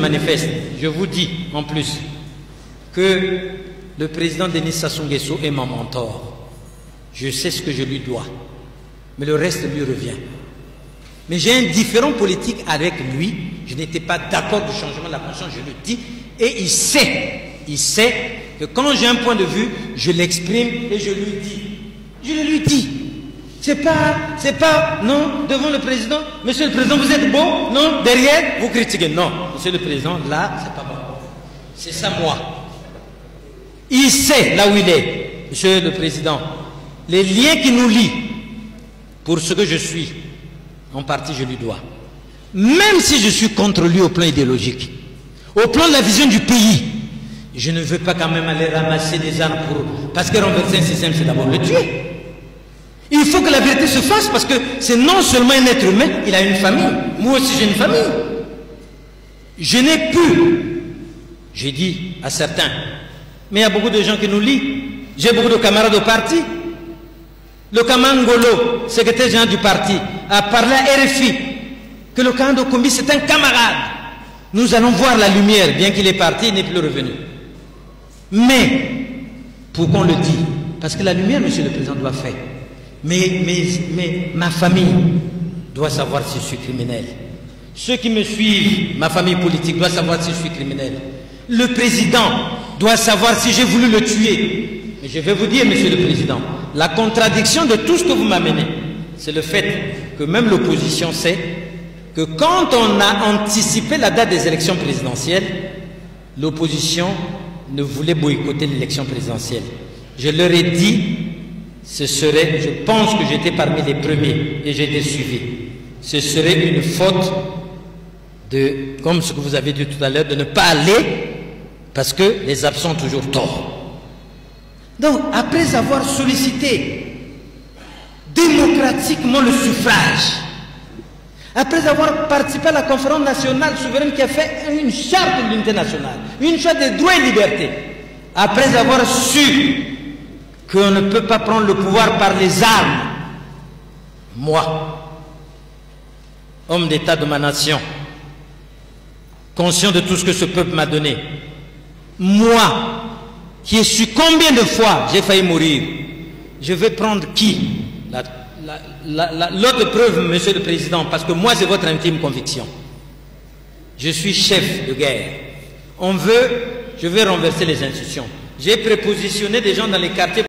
manifeste, je vous dis en plus que le président Denis Sassou Nguesso est mon mentor. Je sais ce que je lui dois, mais le reste lui revient. Mais j'ai un différent politique avec lui. Je n'étais pas d'accord du changement de la conscience, je le dis. Et il sait que quand j'ai un point de vue, je l'exprime et je lui dis. Je le lui dis. C'est pas, non, devant le président, monsieur le président, vous êtes beau, non, derrière, vous critiquez. Non, monsieur le président, là, c'est pas bon. C'est ça, moi. Il sait là où il est, monsieur le président. Les liens qui nous lient, pour ce que je suis, en partie, je lui dois. Même si je suis contre lui au plan idéologique, au plan de la vision du pays, je ne veux pas quand même aller ramasser des armes pour... Parce que renverser un système, c'est d'abord le tuer. Il faut que la vérité se fasse parce que c'est non seulement un être humain, il a une famille. Moi aussi j'ai une famille. Je n'ai plus, j'ai dit à certains, mais il y a beaucoup de gens qui nous lient. J'ai beaucoup de camarades au parti. Le Kamangolo, secrétaire général du parti, a parlé à RFI que le Kando Kombi c'est un camarade. Nous allons voir la lumière, bien qu'il est parti, il n'est plus revenu. Mais, pourquoi on le dit? Parce que la lumière, monsieur le président, doit faire. Mais ma famille doit savoir si je suis criminel. Ceux qui me suivent, ma famille politique, doit savoir si je suis criminel. Le président doit savoir si j'ai voulu le tuer. Mais je vais vous dire, monsieur le président, la contradiction de tout ce que vous m'amenez, c'est le fait que même l'opposition sait que quand on a anticipé la date des élections présidentielles, l'opposition ne voulait boycotter l'élection présidentielle. Je leur ai dit, ce serait, je pense que j'étais parmi les premiers et j'ai été suivi. Ce serait une faute de, comme ce que vous avez dit tout à l'heure, de ne pas aller parce que les absents ont toujours tort. Donc, après avoir sollicité démocratiquement le suffrage, après avoir participé à la conférence nationale souveraine qui a fait une charte de l'unité nationale, une charte des droits et libertés, après avoir su qu'on ne peut pas prendre le pouvoir par les armes, moi, homme d'État de ma nation, conscient de tout ce que ce peuple m'a donné, moi, qui ai su combien de fois j'ai failli mourir, je vais prendre qui? L'autre preuve, monsieur le président, parce que moi c'est votre intime conviction. Je suis chef de guerre. Je vais renverser les institutions. J'ai prépositionné des gens dans les quartiers